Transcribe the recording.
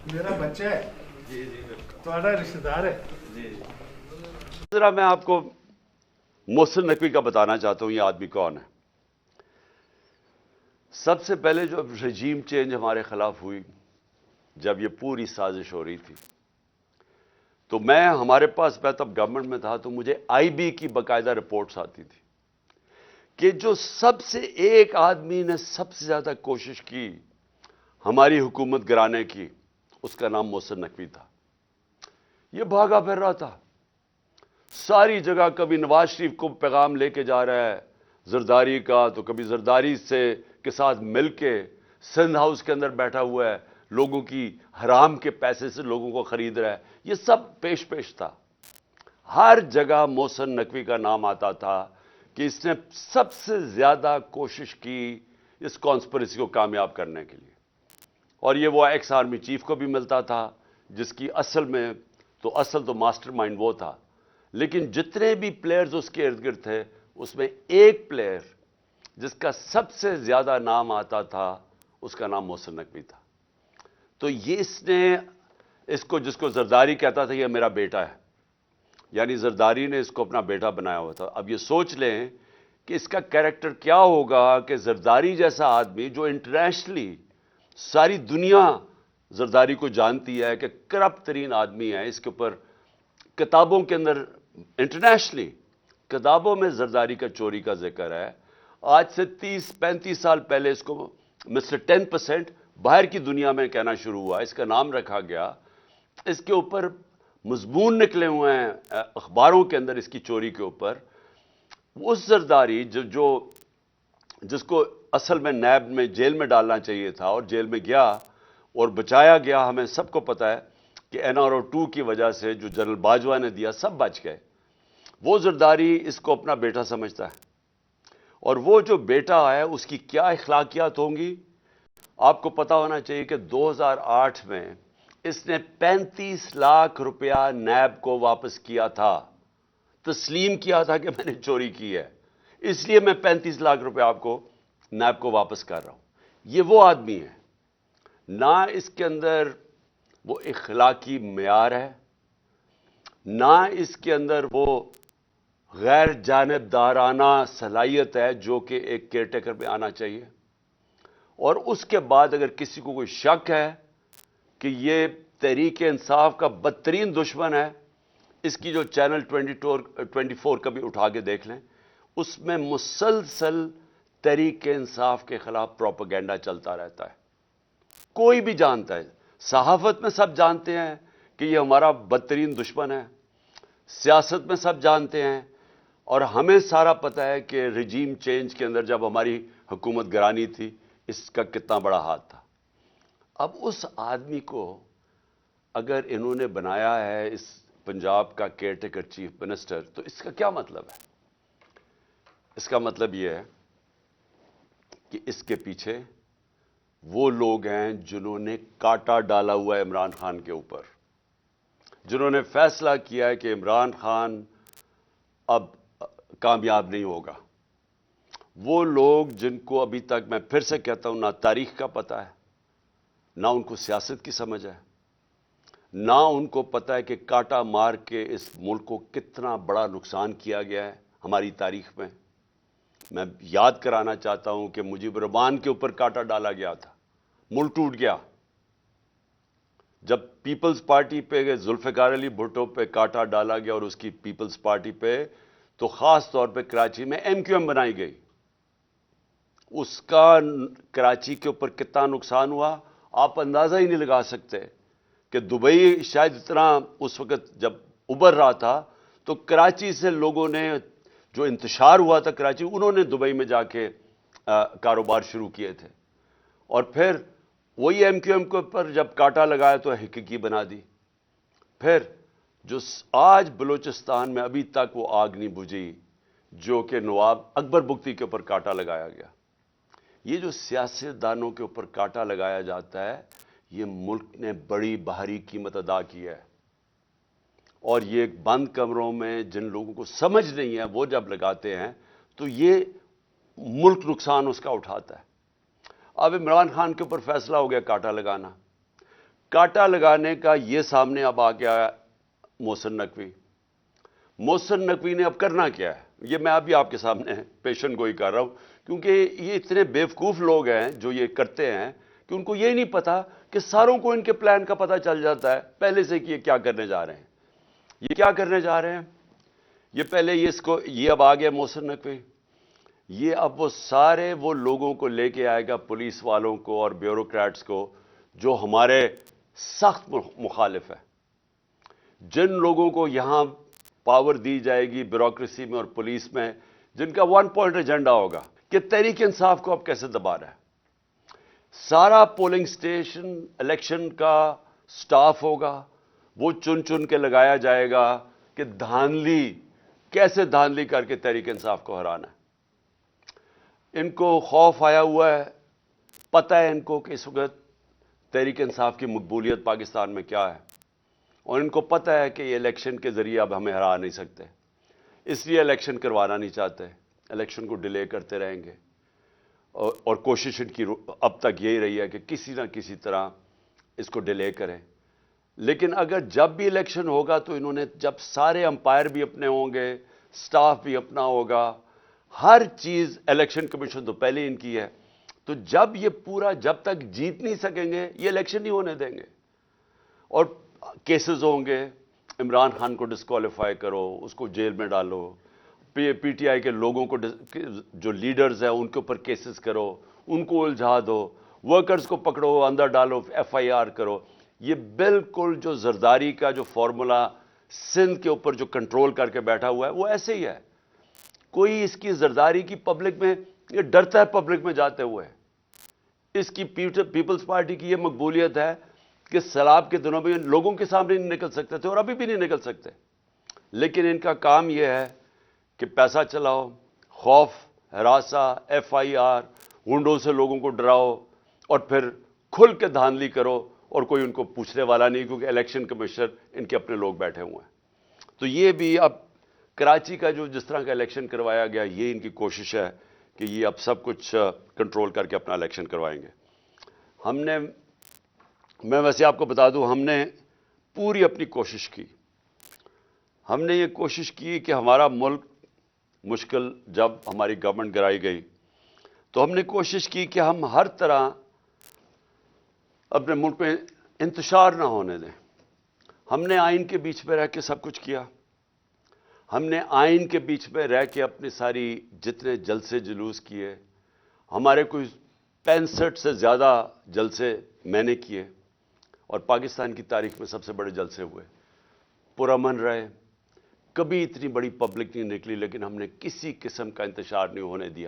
मेरा बच्चा है तुम्हारा रिश्तेदार है। जरा मैं आपको मोहसिन नकवी का बताना चाहता हूं ये आदमी कौन है। सबसे पहले जो रजीम चेंज हमारे खिलाफ हुई, जब ये पूरी साजिश हो रही थी, तो हमारे पास मैं तब गवर्नमेंट में था, तो मुझे आईबी की बाकायदा रिपोर्ट्स आती थी कि जो सबसे एक आदमी ने सबसे ज्यादा कोशिश की हमारी हुकूमत गिराने की, उसका नाम मोहसिन नकवी था। ये भागा फिर रहा था सारी जगह, कभी नवाज शरीफ को पैगाम लेके जा रहा है जरदारी का, तो कभी जरदारी के साथ मिलके सिंध हाउस के अंदर बैठा हुआ है, लोगों की हराम के पैसे से लोगों को खरीद रहा है। ये सब पेश था। हर जगह मोहसिन नकवी का नाम आता था कि इसने सबसे ज्यादा कोशिश की इस कॉन्स्पिरेसी को कामयाब करने के लिए। और ये वो एक्स आर्मी चीफ को भी मिलता था, जिसकी असल तो मास्टरमाइंड वो था। लेकिन जितने भी प्लेयर्स उसके इर्द गिर्द थे, उसमें एक प्लेयर जिसका सबसे ज्यादा नाम आता था, उसका नाम मोहसिन नकवी था। तो ये जिसको जरदारी कहता था ये मेरा बेटा है, यानी जरदारी ने इसको अपना बेटा बनाया हुआ था। अब ये सोच लें कि इसका कैरेक्टर क्या होगा कि जरदारी जैसा आदमी, जो इंटरनेशनली सारी दुनिया जरदारी को जानती है कि करप्ट तरीन आदमी है, इसके ऊपर किताबों के अंदर इंटरनेशनली किताबों में जरदारी का चोरी का जिक्र है। आज से 30-35 साल पहले इसको मिस्टर 10% बाहर की दुनिया में कहना शुरू हुआ, इसका नाम रखा गया। इसके ऊपर मजमून निकले हुए हैं अखबारों के अंदर इसकी चोरी के ऊपर। उस जरदारी जिसको असल में नैब में जेल में डालना चाहिए था और जेल में गया और बचाया गया, हमें सबको पता है कि NRO 2 की वजह से जो जनरल बाजवा ने दिया, सब बच गए। वो जरदारी इसको अपना बेटा समझता है, और वो जो बेटा है उसकी क्या इखलाकियात होंगी आपको पता होना चाहिए कि 2008 में इसने 35 लाख रुपया नैब को वापस किया था, तस्लीम किया था कि मैंने चोरी की है, इसलिए मैं 35 लाख रुपया आपको नैब को वापस कर रहा हूं। ये वो आदमी है ना, इसके अंदर वो इखलाकी मेयार है, ना इसके अंदर वो गैर जानिबदाराना सलाहियत है जो कि एक केयरटेकर में आना चाहिए। और उसके बाद अगर किसी को कोई शक है कि ये तहरीक इंसाफ का बदतरीन दुश्मन है, इसकी जो चैनल 24 कभी उठा के देख लें, उसमें मुसलसल तहरीक इंसाफ के खिलाफ प्रोपेगेंडा चलता रहता है। कोई भी जानता है, सहाफत में सब जानते हैं कि ये हमारा बदतरीन दुश्मन है, सियासत में सब जानते हैं, और हमें सारा पता है कि रजीम चेंज के अंदर जब हमारी हुकूमत गिरानी थी, इसका कितना बड़ा हाथ था। अब उस आदमी को अगर इन्होंने बनाया है इस पंजाब का केयरटेकर चीफ मिनिस्टर, तो इसका क्या मतलब है? इसका मतलब यह है कि इसके पीछे वो लोग हैं जिन्होंने कांटा डाला हुआ है इमरान खान के ऊपर, जिन्होंने फैसला किया है कि इमरान खान अब कामयाब नहीं होगा। वो लोग जिनको अभी तक, मैं फिर से कहता हूं, ना तारीख का पता है, ना उनको सियासत की समझ है, ना उनको पता है कि कांटा मार के इस मुल्क को कितना बड़ा नुकसान किया गया है हमारी तारीख में। मैं याद कराना चाहता हूं कि मुजीबुर रहमान के ऊपर कांटा डाला गया था, मुल्क टूट गया। जब पीपल्स पार्टी पे, जुल्फिकार अली भुट्टो पे कांटा डाला गया और उसकी पीपल्स पार्टी पे, तो खास तौर पे कराची में MQM बनाई गई, उसका कराची के ऊपर कितना नुकसान हुआ आप अंदाजा ही नहीं लगा सकते। कि दुबई शायद इतना उस वक्त जब उभर रहा था, तो कराची से लोगों ने, जो इंतशार हुआ था कराची, उन्होंने दुबई में जाके कारोबार शुरू किए थे, और फिर वही MQM के ऊपर जब कांटा लगाया तो हकीकी बना दी। फिर जो आज बलूचिस्तान में अभी तक वो आग नहीं बुझी, जो कि नवाब अकबर बुगटी के ऊपर कांटा लगाया गया। ये जो सियासतदानों के ऊपर कांटा लगाया जाता है, ये मुल्क ने बड़ी बाहरी कीमत अदा की है। और ये बंद कमरों में जिन लोगों को समझ नहीं है, वो जब लगाते हैं तो ये मुल्क नुकसान उसका उठाता है। اب عمران خان کے اوپر فیصلہ ہو گیا کاٹا لگانا. کاٹا لگانے کا یہ سامنے اب آ گیا محسن نقوی. محسن نقوی نے اب کرنا کیا ہے, یہ میں ابھی آپ کے سامنے پیشن گوئی کر رہا ہوں, کیونکہ یہ اتنے بیوقوف لوگ ہیں جو یہ کرتے ہیں کہ ان کو یہ نہیں پتا کہ ساروں کو ان کے پلان کا پتہ چل جاتا ہے پہلے سے کہ یہ کیا کرنے جا رہے ہیں. یہ کیا کرنے جا رہے ہیں, یہ پہلے یہ اب آ گیا محسن نقوی. یہ اب وہ سارے وہ لوگوں کو لے کے آئے گا, پولیس والوں کو اور بیوروکریٹس کو, جو ہمارے سخت مخالف ہیں. جن لوگوں کو یہاں پاور دی جائے گی بیوروکریسی میں اور پولیس میں, جن کا ون پوائنٹ ایجنڈا ہوگا کہ تحریک انصاف کو اب کیسے دبا رہا ہے. سارا پولنگ سٹیشن الیکشن کا سٹاف ہوگا, وہ چن چن کے لگایا جائے گا کہ کیسے دھاندلی کر کے تحریک انصاف کو ہرانا ہے. ان کو خوف آیا ہوا ہے, پتہ ہے ان کو کہ اس وقت تحریک انصاف کی مقبولیت پاکستان میں کیا ہے, اور ان کو پتہ ہے کہ یہ الیکشن کے ذریعے اب ہمیں ہرا نہیں سکتے, اس لیے الیکشن کروانا نہیں چاہتے. الیکشن کو ڈیلے کرتے رہیں گے, اور کوشش ان کی اب تک یہی رہی ہے کہ کسی نہ کسی طرح اس کو ڈیلے کریں. لیکن اگر جب بھی الیکشن ہوگا تو انہوں نے, جب سارے امپائر بھی اپنے ہوں گے, سٹاف بھی اپنا ہوگا, ہر چیز الیکشن کمیشن تو پہلے ان کی ہے, تو جب تک جیت نہیں سکیں گے یہ الیکشن نہیں ہونے دیں گے. اور کیسز ہوں گے, عمران خان کو ڈسکوالیفائی کرو, اس کو جیل میں ڈالو, پی ٹی آئی کے لوگوں کو جو لیڈرز ہیں ان کے اوپر کیسز کرو, ان کو الجھا دو, ورکرز کو پکڑو اندر ڈالو, ایف آئی آر کرو. یہ بالکل جو زرداری کا جو فارمولا سندھ کے اوپر جو کنٹرول کر کے بیٹھا ہوا ہے وہ ایسے ہی ہے. کوئی اس کی زرداری کی پبلک میں, یہ ڈرتا ہے پبلک میں جاتے ہوئے. اس کی پیپلز پارٹی کی یہ مقبولیت ہے کہ سیلاب کے دنوں میں لوگوں کے سامنے نہیں نکل سکتے تھے اور ابھی بھی نہیں نکل سکتے. لیکن ان کا کام یہ ہے کہ پیسہ چلاؤ, خوف, ہراساں, ایف آئی آر, گنڈوں سے لوگوں کو ڈراؤ, اور پھر کھل کے دھاندلی کرو, اور کوئی ان کو پوچھنے والا نہیں, کیونکہ الیکشن کمیشنر ان کے اپنے لوگ بیٹھے ہوئے ہیں. تو یہ بھی اب کراچی کا جس طرح کا الیکشن کروایا گیا, یہ ان کی کوشش ہے کہ یہ اب سب کچھ کنٹرول کر کے اپنا الیکشن کروائیں گے. میں ویسے آپ کو بتا دوں, ہم نے پوری اپنی کوشش کی. ہم نے یہ کوشش کی کہ ہمارا ملک مشکل, جب ہماری گورنمنٹ گرائی گئی تو ہم نے کوشش کی کہ ہم ہر طرح اپنے ملک میں انتشار نہ ہونے دیں. ہم نے آئین کے بیچ میں رہ کے سب کچھ کیا. ہم نے آئین کے بیچ میں رہ کے اپنی ساری جتنے جلسے جلوس کیے, ہمارے کوئی 65 سے زیادہ جلسے میں نے کیے, اور پاکستان کی تاریخ میں سب سے بڑے جلسے ہوئے, پرامن رہے. کبھی اتنی بڑی پبلک نہیں نکلی, لیکن ہم نے کسی قسم کا انتشار نہیں ہونے دیا.